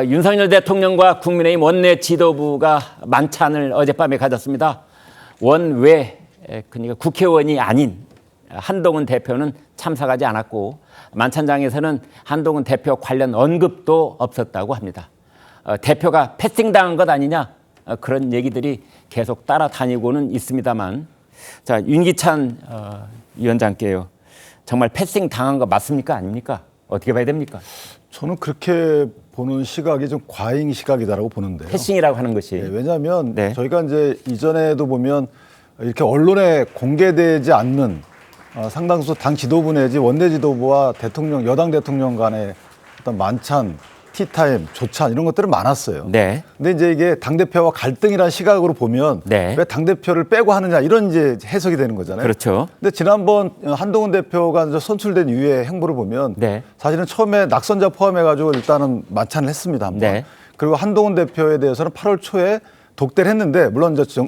윤석열 대통령과 국민의힘 원내 지도부가 만찬을 어젯밤에 가졌습니다. 원외, 그러니까 국회의원이 아닌 한동훈 대표는 참석하지 않았고 만찬장에서는 한동훈 대표 관련 언급도 없었다고 합니다. 대표가 패싱당한 것 아니냐, 그런 얘기들이 계속 따라다니고는 있습니다만, 자, 윤기찬 위원장께요. 정말 패싱당한 거 맞습니까? 아닙니까? 어떻게 봐야 됩니까? 저는 그렇게 보는 시각이 좀 과잉 시각이다라고 보는데요. 패싱이라고 하는 것이. 네, 왜냐하면 네. 저희가 이제 이전에도 보면 이렇게 언론에 공개되지 않는 상당수 당 지도부 내지 원내 지도부와 대통령, 여당 대통령 간의 어떤 만찬, 티타임, 조찬 이런 것들은 많았어요. 네. 근데 이제 이게 당대표와 갈등이라는 시각으로 보면 네. 왜 당대표를 빼고 하느냐 이런 이제 해석이 되는 거잖아요. 그렇죠. 근데 지난번 한동훈 대표가 이제 선출된 이후의 행보를 보면 네. 사실은 처음에 낙선자 포함해가지고 일단은 만찬을 했습니다. 한번. 네. 그리고 한동훈 대표에 대해서는 8월 초에 독대를 했는데 물론 이제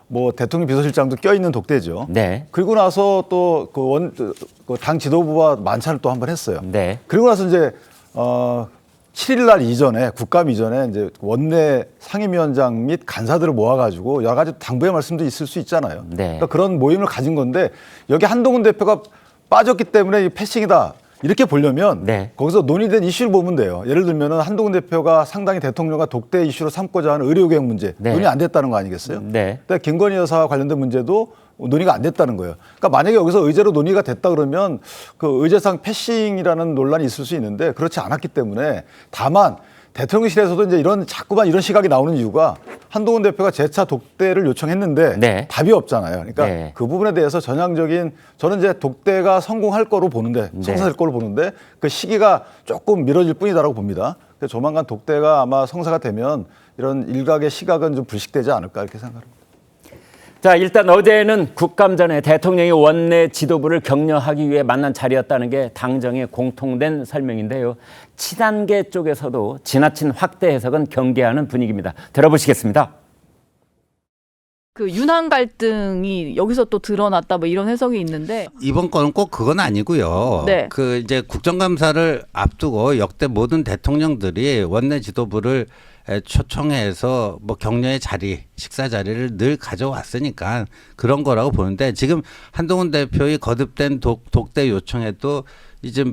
뭐 대통령 비서실장도 껴있는 독대죠. 네. 그리고 나서 또 그 당 지도부와 만찬을 또 한번 했어요. 네. 그리고 나서 이제 7일 날 이전에 국감 이전에 이제 원내 상임위원장 및 간사들을 모아가지고 여러 가지 당부의 말씀도 있을 수 있잖아요. 네. 그러니까 그런 모임을 가진 건데 여기 한동훈 대표가 빠졌기 때문에 이 패싱이다 이렇게 보려면 네. 거기서 논의된 이슈를 보면 돼요. 예를 들면은 한동훈 대표가 상당히 대통령과 독대 이슈로 삼고자 하는 의료개혁 문제 네. 논의 안 됐다는 거 아니겠어요? 네. 근데 김건희 여사와 관련된 문제도 논의가 안 됐다는 거예요. 그러니까 만약에 여기서 의제로 논의가 됐다 그러면 그 의제상 패싱이라는 논란이 있을 수 있는데 그렇지 않았기 때문에 다만 대통령실에서도 이제 자꾸만 이런 시각이 나오는 이유가 한동훈 대표가 재차 독대를 요청했는데 네. 답이 없잖아요. 그러니까 네. 그 부분에 대해서 전향적인 저는 이제 독대가 성공할 거로 보는데 네. 성사될 거로 보는데 그 시기가 조금 미뤄질 뿐이다라고 봅니다. 그래서 조만간 독대가 아마 성사가 되면 이런 일각의 시각은 좀 불식되지 않을까 이렇게 생각합니다. 자, 일단 어제는 국감 전에 대통령이 원내 지도부를 격려하기 위해 만난 자리였다는 게 당정의 공통된 설명인데요. 친한계 쪽에서도 지나친 확대 해석은 경계하는 분위기입니다. 들어보시겠습니다. 그 윤한 갈등이 여기서 또 드러났다 뭐 이런 해석이 있는데 이번 건은 꼭 그건 아니고요. 네. 그 이제 국정감사를 앞두고 역대 모든 대통령들이 원내 지도부를 초청해서 뭐 격려의 자리, 식사 자리를 늘 가져왔으니까 그런 거라고 보는데 지금 한동훈 대표의 거듭된 독대 요청에도 이제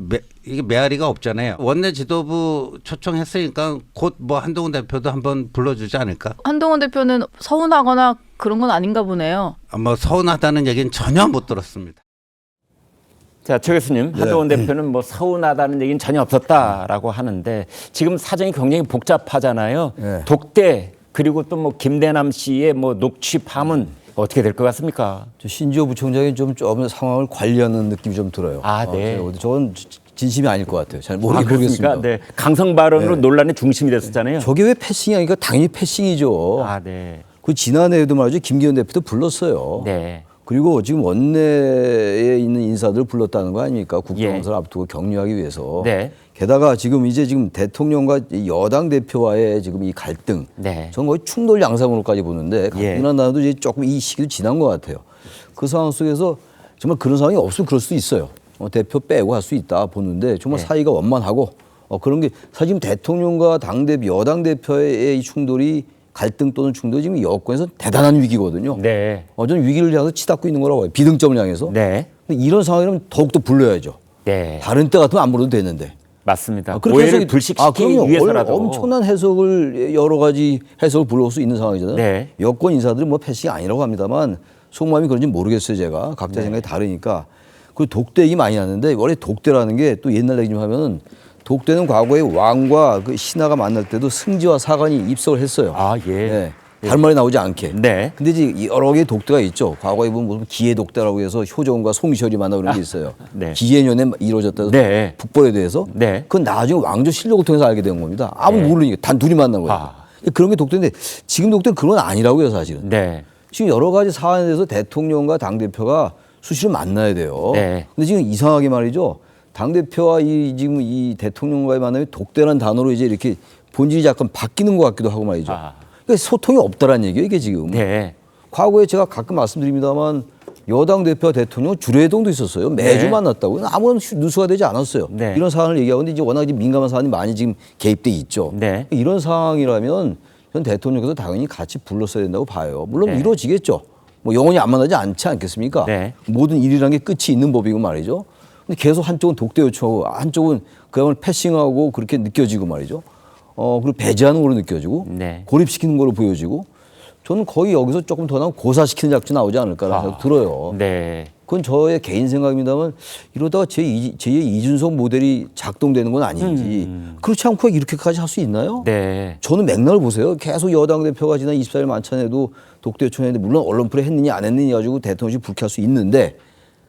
이게 메아리가 없잖아요. 원내 지도부 초청했으니까 곧 뭐 한동훈 대표도 한번 불러주지 않을까? 한동훈 대표는 서운하거나 그런 건 아닌가 보네요. 뭐 서운하다는 얘기는 전혀 못 들었습니다. 자, 최 교수님, 한동훈 대표는 뭐 서운하다는 얘기는 전혀 없었다라고 하는데 지금 사정이 굉장히 복잡하잖아요. 네. 독대 그리고 또 뭐 김대남 씨의 뭐 녹취 파문 어떻게 될 것 같습니까? 신지호 부총장이 좀 상황을 관리하는 느낌이 좀 들어요. 아, 네. 저건 진심이 아닐 것 같아요. 잘 그렇습니까? 모르겠습니다. 네. 강성 발언으로 네. 논란의 중심이 됐었잖아요. 저게 왜 패싱이 아니까 당연히 패싱이죠. 아, 네. 그 지난해에도 말이죠. 김기현 대표도 불렀어요. 네. 그리고 지금 원내에 있는 인사들을 불렀다는 거 아닙니까? 국정감사를 앞두고 격려하기 위해서. 네. 게다가 지금 대통령과 여당 대표와의 지금 이 갈등. 네. 저는 거의 충돌 양상으로까지 보는데 갈등이라는 단어도 이제 조금 이 시기도 지난 것 같아요. 그 상황 속에서 정말 그런 상황이 없으면 그럴 수도 있어요. 대표 빼고 할 수 있다 보는데 정말 네. 사이가 원만하고 그런 게 사실 지금 대통령과 여당 대표의 이 충돌이 갈등 또는 충돌이 지금 여권에서 대단한 위기거든요. 네. 저는 위기를 향해서 치닫고 있는 거라고 봐요. 비등점을 향해서. 네. 근데 이런 상황이라면 더욱더 불러야죠. 네. 다른 때 같으면 안 불러도 되는데. 맞습니다. 그렇게 오해를 해석이- 불식시키기 그럼요. 위해서라도. 엄청난 해석을 여러 가지 해석을 불러올 수 있는 상황이잖아요. 네. 여권 인사들은 뭐 패싱이 아니라고 합니다만 속마음이 그런지 모르겠어요. 제가 각자 네. 생각이 다르니까. 그 독대 얘기 많이 하는데 원래 독대라는 게 또 옛날 얘기 좀 하면은 독대는 과거에 왕과 그 신하가 만날 때도 승지와 사관이 입석을 했어요. 아, 예. 네. 다른 말이 나오지 않게. 네. 근데 이제 여러 개의 독대가 있죠. 과거에 보면 무슨 기해 독대라고 해서 효정과 송시열이 만나고 그런 게 있어요. 네. 기해년에 이루어졌다. 네. 북벌에 대해서. 네. 그건 나중에 왕조 실력을 통해서 알게 된 겁니다. 아무 네. 모르니까 단 둘이 만난 거예요. 아. 그런 게 독대인데 지금 독대는 그건 아니라고요, 사실은. 네. 지금 여러 가지 사안에 대해서 대통령과 당대표가 수시로 만나야 돼요. 네. 근데 지금 이상하게 말이죠. 당대표와 지금 이 대통령과의 만남이 독대라는 단어로 이제 이렇게 본질이 약간 바뀌는 것 같기도 하고 말이죠. 아. 그러니까 소통이 없다라는 얘기예요, 이게 지금. 네. 과거에 제가 가끔 말씀드립니다만 여당 대표와 대통령 주례동도 있었어요. 매주 네. 만났다고. 아무런 누수가 되지 않았어요. 네. 이런 상황을 얘기하고 근데 이제 워낙 민감한 사안이 많이 지금 개입돼 있죠. 네. 이런 상황이라면 전 대통령께서 당연히 같이 불렀어야 된다고 봐요. 물론 네. 이루어지겠죠. 뭐 영원히 안 만나지 않지 않겠습니까? 네. 모든 일이라는 게 끝이 있는 법이고 말이죠. 근데 계속 한쪽은 독대 요청하고 한쪽은 그야말로 패싱하고 그렇게 느껴지고 말이죠. 그리고 배제하는 걸로 느껴지고 네. 고립시키는 걸로 보여지고 저는 거의 여기서 조금 더 나면 고사시키는 작전 나오지 않을까라는 생각 들어요. 네. 그건 저의 개인 생각입니다만 이러다가 제2의 이준석 모델이 작동되는 건 아닌지 그렇지 않고 이렇게까지 할 수 있나요? 네. 저는 맥락을 보세요. 계속 여당 대표가 지난 24일 만찬에도 독대 요청했는데 물론 언론풀이 했느냐 안 했느냐 가지고 대통령이 불쾌할 수 있는데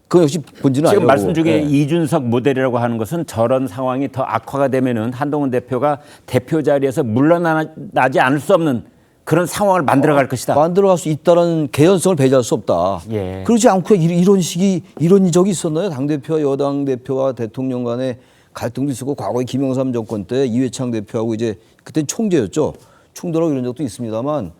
그건 역시 본질은 지금 아니고. 말씀 중에 네. 이준석 모델이라고 하는 것은 저런 상황이 더 악화가 되면은 한동훈 대표가 대표 자리에서 물러나지 않을 수 없는 그런 상황을 만들어갈 것이다. 만들어갈 수 있다는 개연성을 배제할 수 없다. 예. 그렇지 않고 이런 적이 있었나요? 당대표와 여당 대표와 대통령 간의 갈등도 있었고 과거에 김영삼 정권 때 이회창 대표하고 이제 그때 총재였죠. 충돌하고 이런 적도 있습니다만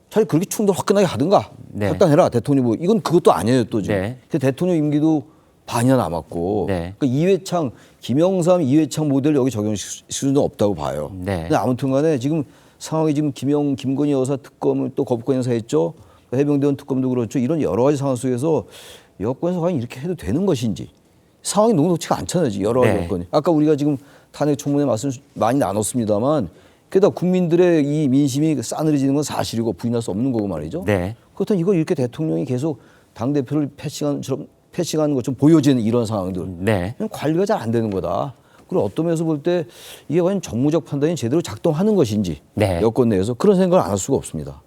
차라리 그렇게 충돌 화끈하게 하든가 네. 할당해라 대통령 뭐 이건 그것도 아니에요 또 지금. 네. 근데 대통령 임기도 반이나 남았고 네. 그러니까 김영삼 이회창 모델 여기 적용시킬 수는 없다고 봐요. 네. 근데 아무튼간에 지금 상황이 지금 김건희 여사 특검을 또 거부권 행사했죠. 해병대원 특검도 그렇죠. 이런 여러 가지 상황 속에서 여권에서 과연 이렇게 해도 되는 것인지 상황이 녹록지가 않잖아요. 지금 여러 가지 네. 여건이. 아까 우리가 지금 탄핵 청문회 말씀 많이 나눴습니다만 게다가 국민들의 이 민심이 싸늘해지는 건 사실이고 부인할 수 없는 거고 말이죠. 네. 그렇다면 이걸 이렇게 대통령이 계속 당대표를 패싱하는 것처럼 보여지는 이런 상황들. 네. 그냥 관리가 잘 안 되는 거다. 그리고 어떤 면에서 볼 때 이게 과연 정무적 판단이 제대로 작동하는 것인지 네. 여권 내에서 그런 생각을 안 할 수가 없습니다.